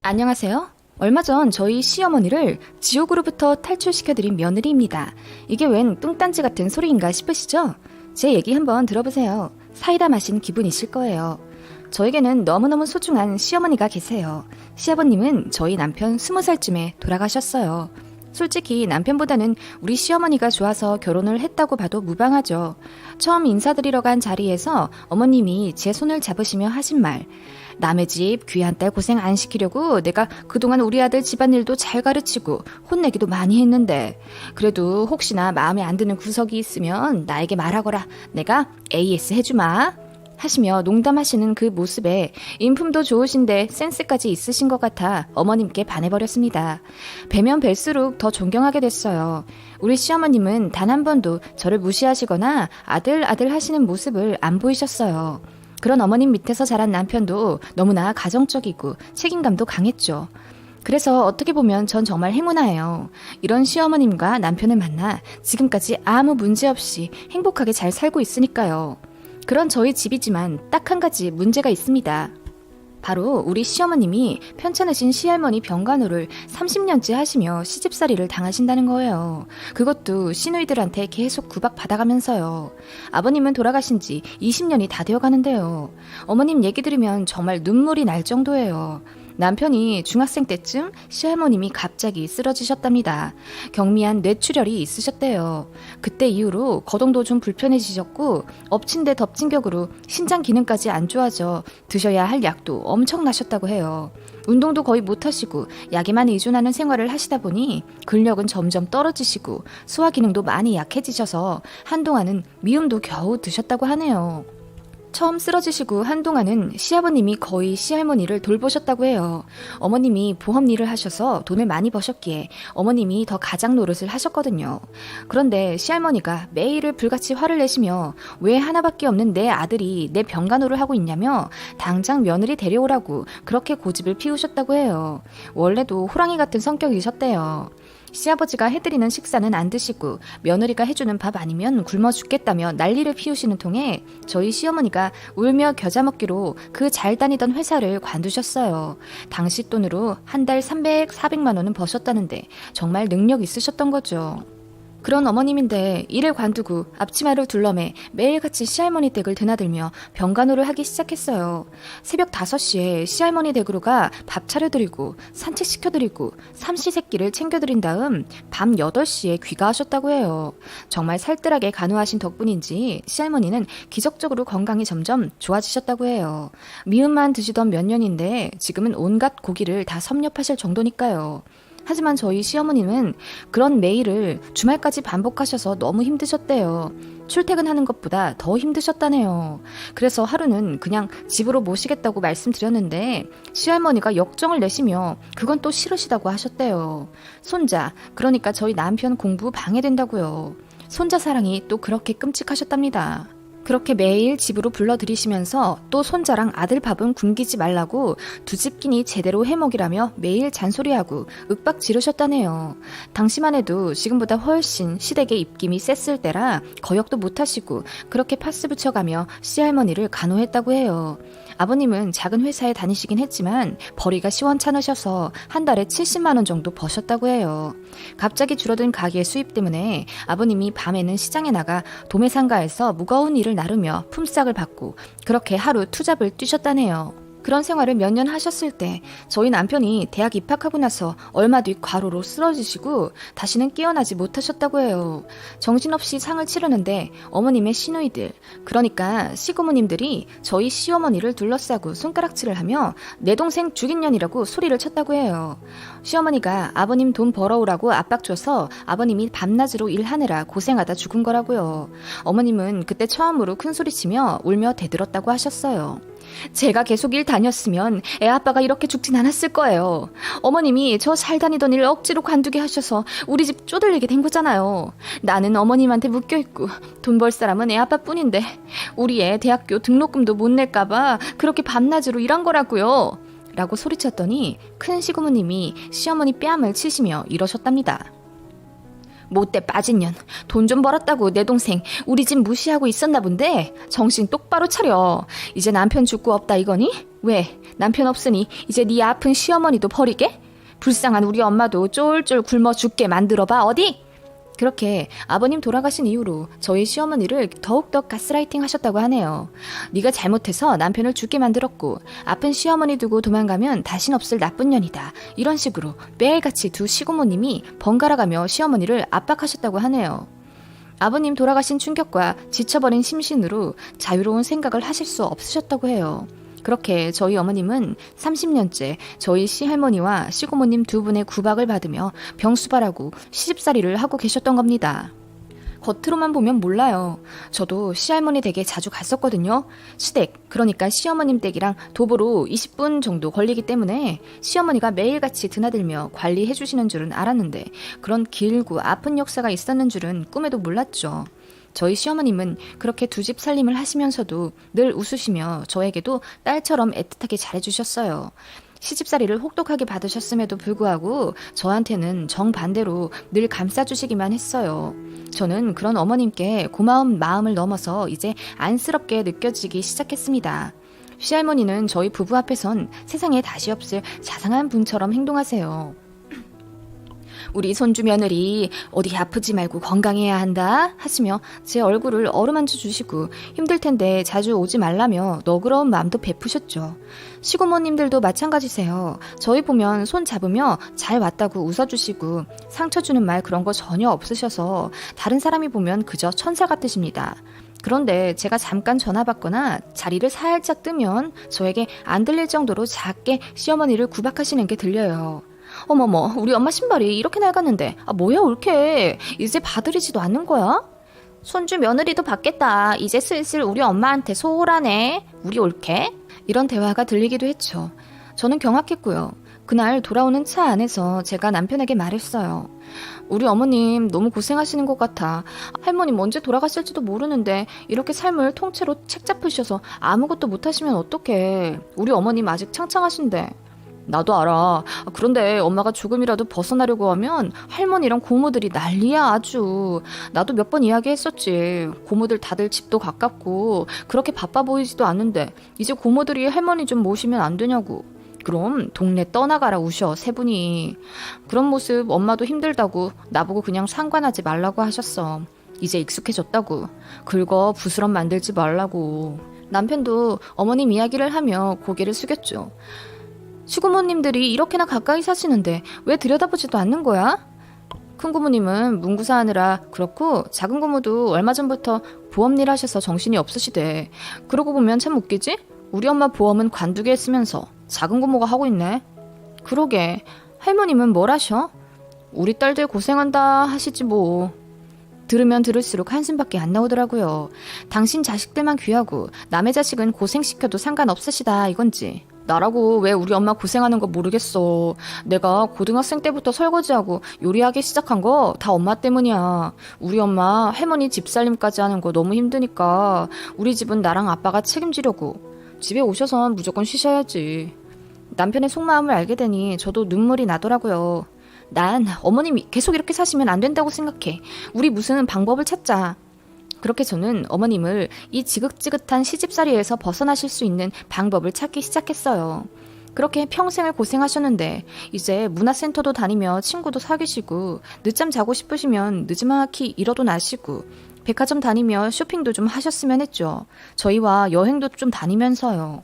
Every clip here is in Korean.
안녕하세요. 얼마 전 저희 시어머니를 지옥으로부터 탈출시켜드린 며느리입니다. 이게 웬 뚱딴지 같은 소리인가 싶으시죠? 제 얘기 한번 들어보세요. 사이다 마신 기분이실 거예요. 저에게는 너무너무 소중한 시어머니가 계세요. 시아버님은 저희 남편 20살쯤에 돌아가셨어요. 솔직히 남편보다는 우리 시어머니가 좋아서 결혼을 했다고 봐도 무방하죠. 처음 인사드리러 간 자리에서 어머님이 제 손을 잡으시며 하신 말, 남의 집 귀한 딸 고생 안 시키려고 내가 그동안 우리 아들 집안일도 잘 가르치고 혼내기도 많이 했는데 그래도 혹시나 마음에 안 드는 구석이 있으면 나에게 말하거라. 내가 AS 해주마. 하시며 농담하시는 그 모습에 인품도 좋으신데 센스까지 있으신 것 같아 어머님께 반해버렸습니다. 뵈면 뵐수록 더 존경하게 됐어요. 우리 시어머님은 단 한 번도 저를 무시하시거나 아들 하시는 모습을 안 보이셨어요. 그런 어머님 밑에서 자란 남편도 너무나 가정적이고 책임감도 강했죠. 그래서 어떻게 보면 전 정말 행운아예요. 이런 시어머님과 남편을 만나 지금까지 아무 문제 없이 행복하게 잘 살고 있으니까요. 그런 저희 집이지만 딱 한 가지 문제가 있습니다. 바로 우리 시어머님이 편찮으신 시할머니 병간호를 30년째 하시며 시집살이를 당하신다는 거예요. 그것도 시누이들한테 계속 구박받아가면서요. 아버님은 돌아가신 지 20년이 다 되어가는데요. 어머님 얘기 들으면 정말 눈물이 날 정도예요. 남편이 중학생 때쯤 시할머님이 갑자기 쓰러지셨답니다. 경미한 뇌출혈이 있으셨대요. 그때 이후로 거동도 좀 불편해지셨고 엎친 데 덮친 격으로 신장 기능까지 안 좋아져 드셔야 할 약도 엄청나셨다고 해요. 운동도 거의 못하시고 약에만 의존하는 생활을 하시다 보니 근력은 점점 떨어지시고 소화 기능도 많이 약해지셔서 한동안은 미움도 겨우 드셨다고 하네요. 처음 쓰러지시고 한동안은 시아버님이 거의 시할머니를 돌보셨다고 해요. 어머님이 보험 일을 하셔서 돈을 많이 버셨기에 어머님이 더 가장 노릇을 하셨거든요. 그런데 시할머니가 매일을 불같이 화를 내시며 왜 하나밖에 없는 내 아들이 내 병간호를 하고 있냐며 당장 며느리 데려오라고 그렇게 고집을 피우셨다고 해요. 원래도 호랑이 같은 성격이셨대요. 시아버지가 해드리는 식사는 안 드시고 며느리가 해주는 밥 아니면 굶어 죽겠다며 난리를 피우시는 통에 저희 시어머니가 울며 겨자 먹기로 그 잘 다니던 회사를 관두셨어요. 당시 돈으로 한 달 300, 400만 원은 버셨다는데 정말 능력 있으셨던 거죠. 그런 어머님인데 일을 관두고 앞치마를 둘러매 매일같이 시할머니 댁을 드나들며 병간호를 하기 시작했어요. 새벽 5시에 시할머니 댁으로 가 밥 차려드리고 산책시켜드리고 삼시세끼를 챙겨드린 다음 밤 8시에 귀가하셨다고 해요. 정말 살뜰하게 간호하신 덕분인지 시할머니는 기적적으로 건강이 점점 좋아지셨다고 해요. 미음만 드시던 몇 년인데 지금은 온갖 고기를 다 섭렵하실 정도니까요. 하지만 저희 시어머님은 그런 매일을 주말까지 반복하셔서 너무 힘드셨대요. 출퇴근하는 것보다 더 힘드셨다네요. 그래서 하루는 그냥 집으로 모시겠다고 말씀드렸는데 시할머니가 역정을 내시며 그건 또 싫으시다고 하셨대요. 손자, 그러니까 저희 남편 공부 방해된다고요. 손자 사랑이 또 그렇게 끔찍하셨답니다. 그렇게 매일 집으로 불러들이시면서 또 손자랑 아들 밥은 굶기지 말라고 두 집 끼니 제대로 해먹이라며 매일 잔소리하고 윽박 지르셨다네요. 당시만 해도 지금보다 훨씬 시댁의 입김이 셌을 때라 거역도 못하시고 그렇게 파스 붙여가며 시할머니를 간호했다고 해요. 아버님은 작은 회사에 다니시긴 했지만 벌이가 시원찮으셔서 한 달에 70만 원 정도 버셨다고 해요. 갑자기 줄어든 가게 수입 때문에 아버님이 밤에는 시장에 나가 도매상가에서 무거운 일을 나르며 품삯을 받고 그렇게 하루 투잡을 뛰셨다네요. 그런 생활을 몇 년 하셨을 때 저희 남편이 대학 입학하고 나서 얼마 뒤 과로로 쓰러지시고 다시는 깨어나지 못하셨다고 해요. 정신없이 상을 치르는데 어머님의 시누이들, 그러니까 시고모님들이 저희 시어머니를 둘러싸고 손가락질을 하며 내 동생 죽인 년이라고 소리를 쳤다고 해요. 시어머니가 아버님 돈 벌어오라고 압박 줘서 아버님이 밤낮으로 일하느라 고생하다 죽은 거라고요. 어머님은 그때 처음으로 큰소리치며 울며 대들었다고 하셨어요. 제가 계속 일 다녔으면 애 아빠가 이렇게 죽진 않았을 거예요. 어머님이 저 잘 다니던 일 억지로 관두게 하셔서 우리 집 쪼들리게 된 거잖아요. 나는 어머님한테 묶여있고 돈 벌 사람은 애 아빠뿐인데 우리 애 대학교 등록금도 못 낼까봐 그렇게 밤낮으로 일한 거라고요. 라고 소리쳤더니 큰 시고모님이 시어머니 뺨을 치시며 이러셨답니다. 못돼 빠진 년. 돈 좀 벌었다고 내 동생 우리 집 무시하고 있었나 본데 정신 똑바로 차려. 이제 남편 죽고 없다 이거니? 왜? 남편 없으니 이제 네 아픈 시어머니도 버리게? 불쌍한 우리 엄마도 쫄쫄 굶어 죽게 만들어봐 어디? 그렇게 아버님 돌아가신 이후로 저희 시어머니를 더욱더 가스라이팅 하셨다고 하네요. 네가 잘못해서 남편을 죽게 만들었고 아픈 시어머니 두고 도망가면 다신 없을 나쁜 년이다. 이런 식으로 매일같이 두 시고모님이 번갈아가며 시어머니를 압박하셨다고 하네요. 아버님 돌아가신 충격과 지쳐버린 심신으로 자유로운 생각을 하실 수 없으셨다고 해요. 그렇게 저희 어머님은 30년째 저희 시할머니와 시고모님 두 분의 구박을 받으며 병수발하고 시집살이를 하고 계셨던 겁니다. 겉으로만 보면 몰라요. 저도 시할머니 댁에 자주 갔었거든요. 시댁, 그러니까 시어머님 댁이랑 도보로 20분 정도 걸리기 때문에 시어머니가 매일같이 드나들며 관리해 주시는 줄은 알았는데 그런 길고 아픈 역사가 있었는 줄은 꿈에도 몰랐죠. 저희 시어머님은 그렇게 두 집 살림을 하시면서도 늘 웃으시며 저에게도 딸처럼 애틋하게 잘해주셨어요. 시집살이를 혹독하게 받으셨음에도 불구하고 저한테는 정반대로 늘 감싸주시기만 했어요. 저는 그런 어머님께 고마운 마음을 넘어서 이제 안쓰럽게 느껴지기 시작했습니다. 시할머니는 저희 부부 앞에선 세상에 다시 없을 자상한 분처럼 행동하세요. 우리 손주 며느리 어디 아프지 말고 건강해야 한다 하시며 제 얼굴을 어루만져 주시고 힘들 텐데 자주 오지 말라며 너그러운 마음도 베푸셨죠. 시고모님들도 마찬가지세요. 저희 보면 손 잡으며 잘 왔다고 웃어주시고 상처 주는 말 그런 거 전혀 없으셔서 다른 사람이 보면 그저 천사 같으십니다. 그런데 제가 잠깐 전화 받거나 자리를 살짝 뜨면 저에게 안 들릴 정도로 작게 시어머니를 구박하시는 게 들려요. 어머머, 우리 엄마 신발이 이렇게 낡았는데 뭐야 옳게 이제 봐드리지도 않는 거야? 손주 며느리도 받겠다. 이제 슬슬 우리 엄마한테 소홀하네. 우리 옳게? 이런 대화가 들리기도 했죠. 저는 경악했고요. 그날 돌아오는 차 안에서 제가 남편에게 말했어요. 우리 어머님 너무 고생하시는 것 같아. 할머님 언제 돌아가실지도 모르는데 이렇게 삶을 통째로 책 잡으셔서 아무것도 못하시면 어떡해. 우리 어머님 아직 창창하신데. 나도 알아. 그런데 엄마가 조금이라도 벗어나려고 하면 할머니랑 고모들이 난리야 아주. 나도 몇 번 이야기했었지. 고모들 다들 집도 가깝고 그렇게 바빠 보이지도 않는데 이제 고모들이 할머니 좀 모시면 안 되냐고. 그럼 동네 떠나가라 우셔 세 분이. 그런 모습 엄마도 힘들다고 나보고 그냥 상관하지 말라고 하셨어. 이제 익숙해졌다고. 긁어 부스럼 만들지 말라고. 남편도 어머님 이야기를 하며 고개를 숙였죠. 시고모님들이 이렇게나 가까이 사시는데 왜 들여다보지도 않는 거야? 큰 고모님은 문구사 하느라 그렇고 작은 고모도 얼마 전부터 보험 일 하셔서 정신이 없으시대. 그러고 보면 참 웃기지? 우리 엄마 보험은 관두게 쓰면서 작은 고모가 하고 있네. 그러게 할머님은 뭘 하셔? 우리 딸들 고생한다 하시지 뭐. 들으면 들을수록 한숨밖에 안 나오더라고요. 당신 자식들만 귀하고 남의 자식은 고생시켜도 상관없으시다 이건지. 나라고 왜 우리 엄마 고생하는 거 모르겠어. 내가 고등학생 때부터 설거지하고 요리하기 시작한 거 다 엄마 때문이야. 우리 엄마 할머니 집살림까지 하는 거 너무 힘드니까 우리 집은 나랑 아빠가 책임지려고. 집에 오셔선 무조건 쉬셔야지. 남편의 속마음을 알게 되니 저도 눈물이 나더라고요. 난 어머님이 계속 이렇게 사시면 안 된다고 생각해. 우리 무슨 방법을 찾자. 그렇게 저는 어머님을 이 지긋지긋한 시집살이에서 벗어나실 수 있는 방법을 찾기 시작했어요. 그렇게 평생을 고생하셨는데 이제 문화센터도 다니며 친구도 사귀시고 늦잠 자고 싶으시면 느지막이 일어도 나시고 백화점 다니며 쇼핑도 좀 하셨으면 했죠. 저희와 여행도 좀 다니면서요.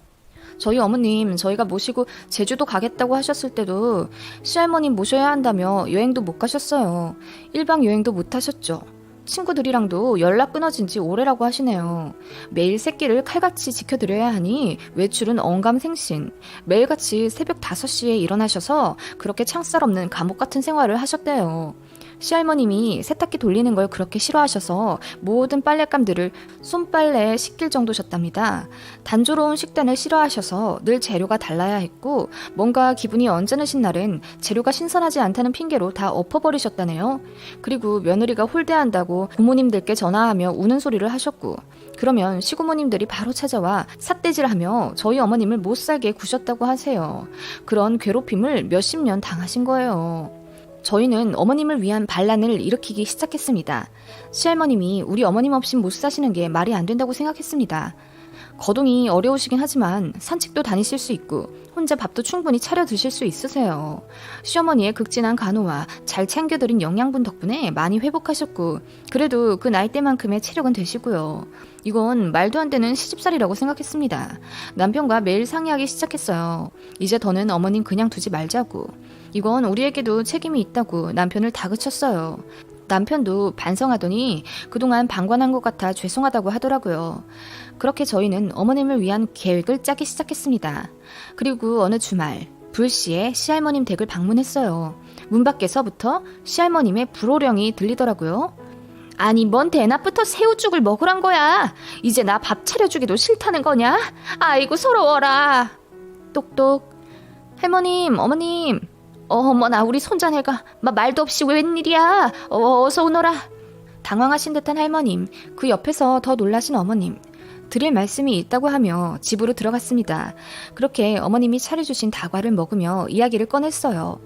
저희 어머님 저희가 모시고 제주도 가겠다고 하셨을 때도 시할머님 모셔야 한다며 여행도 못 가셨어요. 1박 여행도 못 하셨죠. 친구들이랑도 연락 끊어진 지 오래라고 하시네요. 매일 새끼를 칼같이 지켜드려야 하니 외출은 언감생신. 매일같이 새벽 5시에 일어나셔서 그렇게 창살 없는 감옥 같은 생활을 하셨대요. 시할머님이 세탁기 돌리는 걸 그렇게 싫어하셔서 모든 빨랫감들을 손빨래에 씻길 정도셨답니다. 단조로운 식단을 싫어하셔서 늘 재료가 달라야 했고 뭔가 기분이 언짢으신 날은 재료가 신선하지 않다는 핑계로 다 엎어버리셨다네요. 그리고 며느리가 홀대한다고 부모님들께 전화하며 우는 소리를 하셨고 그러면 시고모님들이 바로 찾아와 삿대질하며 저희 어머님을 못살게 구셨다고 하세요. 그런 괴롭힘을 몇십 년 당하신 거예요. 저희는 어머님을 위한 반란을 일으키기 시작했습니다. 시할머님이 우리 어머님 없인 못 사시는 게 말이 안 된다고 생각했습니다. 거동이 어려우시긴 하지만 산책도 다니실 수 있고 혼자 밥도 충분히 차려 드실 수 있으세요. 시어머니의 극진한 간호와 잘 챙겨드린 영양분 덕분에 많이 회복하셨고 그래도 그 나이대만큼의 체력은 되시고요. 이건 말도 안 되는 시집살이라고 생각했습니다. 남편과 매일 상의하기 시작했어요. 이제 더는 어머님 그냥 두지 말자고. 이건 우리에게도 책임이 있다고 남편을 다그쳤어요. 남편도 반성하더니 그동안 방관한 것 같아 죄송하다고 하더라고요. 그렇게 저희는 어머님을 위한 계획을 짜기 시작했습니다. 그리고 어느 주말 불시에 시할머님 댁을 방문했어요. 문 밖에서부터 시할머님의 불호령이 들리더라고요. 아니 뭔 대낮부터 새우죽을 먹으란 거야. 이제 나 밥 차려주기도 싫다는 거냐? 아이고 서러워라. 똑똑. 할머님 어머님. 어머나 우리 손자네가 말도 없이 웬일이야. 어서 오너라. 당황하신 듯한 할머님, 그 옆에서 더 놀라신 어머님. 드릴 말씀이 있다고 하며 집으로 들어갔습니다. 그렇게 어머님이 차려주신 다과를 먹으며 이야기를 꺼냈어요.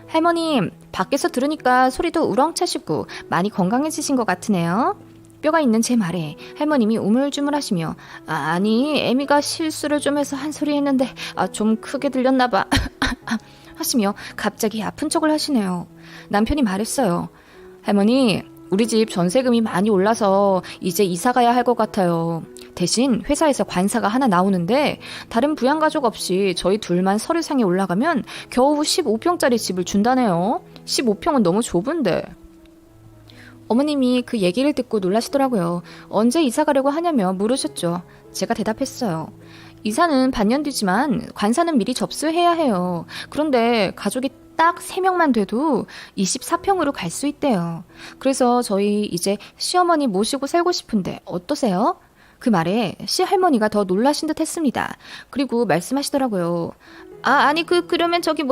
할머님, 밖에서 들으니까 소리도 우렁차시고 많이 건강해지신 것 같으네요. 뼈가 있는 제 말에 할머님이 우물쭈물하시며 아니 애미가 실수를 좀 해서 한 소리 했는데 좀 크게 들렸나 봐 하시며 갑자기 아픈 척을 하시네요. 남편이 말했어요. 할머니, 우리 집 전세금이 많이 올라서 이제 이사 가야 할 것 같아요. 대신 회사에서 관사가 하나 나오는데 다른 부양가족 없이 저희 둘만 서류상에 올라가면 겨우 15평짜리 집을 준다네요. 15평은 너무 좁은데. 어머님이 그 얘기를 듣고 놀라시더라고요. 언제 이사 가려고 하냐며 물으셨죠. 제가 대답했어요. 이사는 반년 뒤지만 관사는 미리 접수해야 해요. 그런데 가족이 딱 3명만 돼도 24평으로 갈 수 있대요. 그래서 저희 이제 시어머니 모시고 살고 싶은데 어떠세요? 그 말에 시할머니가 더 놀라신 듯 했습니다. 그리고 말씀하시더라고요. 아니 그러면 저기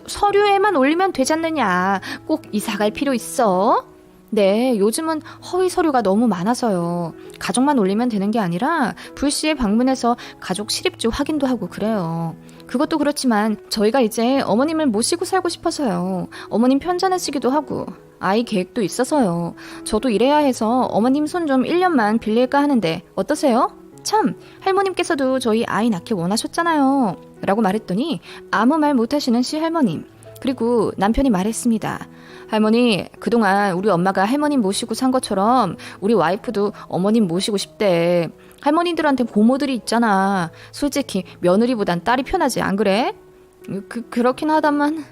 서류에만 올리면 되지 않느냐. 꼭 이사 갈 필요 있어? 네, 요즘은 허위 서류가 너무 많아서요. 가족만 올리면 되는 게 아니라 불시에 방문해서 가족 실입주 확인도 하고 그래요. 그것도 그렇지만 저희가 이제 어머님을 모시고 살고 싶어서요. 어머님 편찮으시기도 하고 아이 계획도 있어서요. 저도 일해야 해서 어머님 손 좀 1년만 빌릴까 하는데 어떠세요? 참, 할머님께서도 저희 아이 낳기 원하셨잖아요. 라고 말했더니 아무 말 못하시는 시할머님. 그리고 남편이 말했습니다. 할머니, 그동안 우리 엄마가 할머님 모시고 산 것처럼 우리 와이프도 어머님 모시고 싶대. 할머니들한테 고모들이 있잖아. 솔직히 며느리보단 딸이 편하지, 안 그래? 그렇긴 하다만.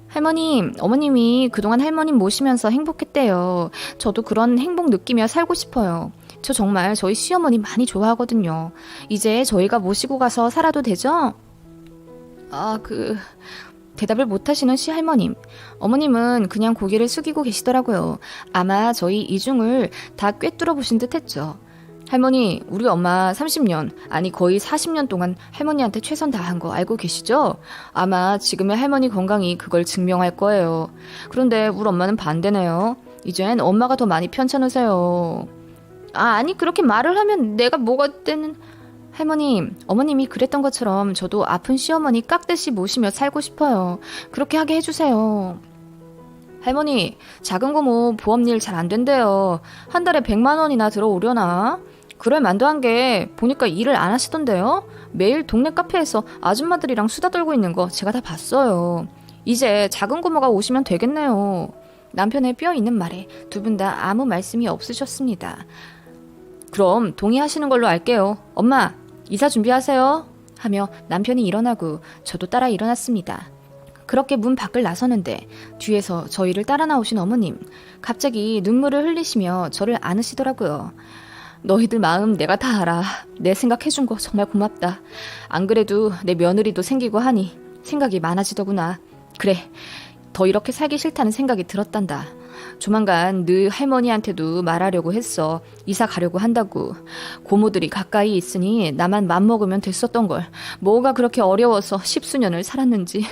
할머님, 어머님이 그동안 할머님 모시면서 행복했대요. 저도 그런 행복 느끼며 살고 싶어요. 저 정말 저희 시어머니 많이 좋아하거든요. 이제 저희가 모시고 가서 살아도 되죠? 대답을 못하시는 시할머님. 어머님은 그냥 고개를 숙이고 계시더라고요. 아마 저희 이중을 다 꿰뚫어 보신 듯 했죠. 할머니, 우리 엄마 30년, 아니 거의 40년 동안 할머니한테 최선 다한 거 알고 계시죠? 아마 지금의 할머니 건강이 그걸 증명할 거예요. 그런데 우리 엄마는 반대네요. 이젠 엄마가 더 많이 편찮으세요. 아니 그렇게 말을 하면 내가 뭐가 되는... 할머님, 어머님이 그랬던 것처럼 저도 아픈 시어머니 깍듯이 모시며 살고 싶어요. 그렇게 하게 해주세요. 할머니, 작은 고모 보험일 잘 안 된대요. 한 달에 100만 원이나 들어오려나? 그럴 만도 한 게 보니까 일을 안 하시던데요? 매일 동네 카페에서 아줌마들이랑 수다 떨고 있는 거 제가 다 봤어요. 이제 작은 고모가 오시면 되겠네요. 남편의 뼈 있는 말에 두 분 다 아무 말씀이 없으셨습니다. 그럼 동의하시는 걸로 알게요. 엄마, 이사 준비하세요. 하며 남편이 일어나고 저도 따라 일어났습니다. 그렇게 문 밖을 나서는데 뒤에서 저희를 따라 나오신 어머님, 갑자기 눈물을 흘리시며 저를 안으시더라고요. 너희들 마음 내가 다 알아. 내 생각해준 거 정말 고맙다. 안 그래도 내 며느리도 생기고 하니 생각이 많아지더구나. 그래, 더 이렇게 살기 싫다는 생각이 들었단다. 조만간 너 할머니한테도 말하려고 했어. 이사 가려고 한다고. 고모들이 가까이 있으니 나만 맘먹으면 됐었던 걸. 뭐가 그렇게 어려워서 10수년을 살았는지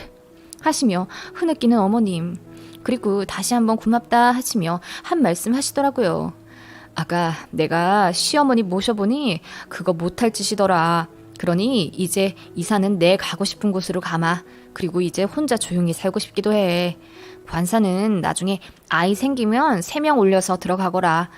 하시며 흐느끼는 어머님. 그리고 다시 한번 고맙다 하시며 한 말씀 하시더라고요. 아가, 내가 시어머니 모셔보니 그거 못할 짓이더라. 그러니 이제 이사는 내 가고 싶은 곳으로 가마. 그리고 이제 혼자 조용히 살고 싶기도 해. 관사는 나중에 아이 생기면 3명 올려서 들어가거라.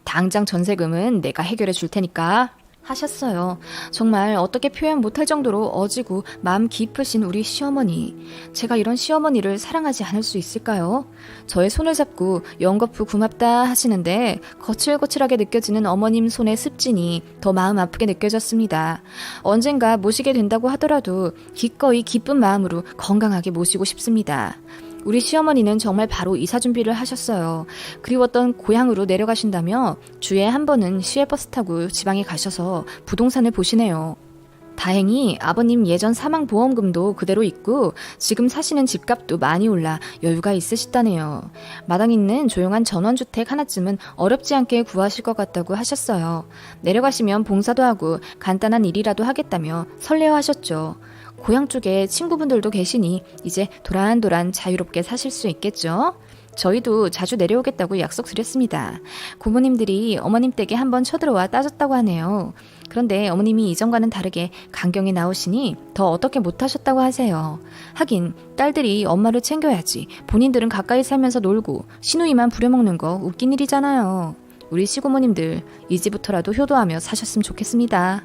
당장 전세금은 내가 해결해 줄 테니까 하셨어요. 정말 어떻게 표현 못할 정도로 어지고 마음 깊으신 우리 시어머니. 제가 이런 시어머니를 사랑하지 않을 수 있을까요? 저의 손을 잡고 영거푸 고맙다 하시는데 거칠거칠하게 느껴지는 어머님 손의 습진이 더 마음 아프게 느껴졌습니다. 언젠가 모시게 된다고 하더라도 기꺼이 기쁜 마음으로 건강하게 모시고 싶습니다. 우리 시어머니는 정말 바로 이사 준비를 하셨어요. 그리웠던 고향으로 내려가신다며 주에 한 번은 시외버스 타고 지방에 가셔서 부동산을 보시네요. 다행히 아버님 예전 사망보험금도 그대로 있고 지금 사시는 집값도 많이 올라 여유가 있으시다네요. 마당 있는 조용한 전원주택 하나쯤은 어렵지 않게 구하실 것 같다고 하셨어요. 내려가시면 봉사도 하고 간단한 일이라도 하겠다며 설레어하셨죠. 고향 쪽에 친구분들도 계시니 이제 도란도란 자유롭게 사실 수 있겠죠? 저희도 자주 내려오겠다고 약속드렸습니다. 고모님들이 어머님 댁에 한번 쳐들어와 따졌다고 하네요. 그런데 어머님이 이전과는 다르게 강경히 나오시니 더 어떻게 못하셨다고 하세요. 하긴 딸들이 엄마를 챙겨야지 본인들은 가까이 살면서 놀고 시누이만 부려먹는 거 웃긴 일이잖아요. 우리 시고모님들 이제부터라도 효도하며 사셨으면 좋겠습니다.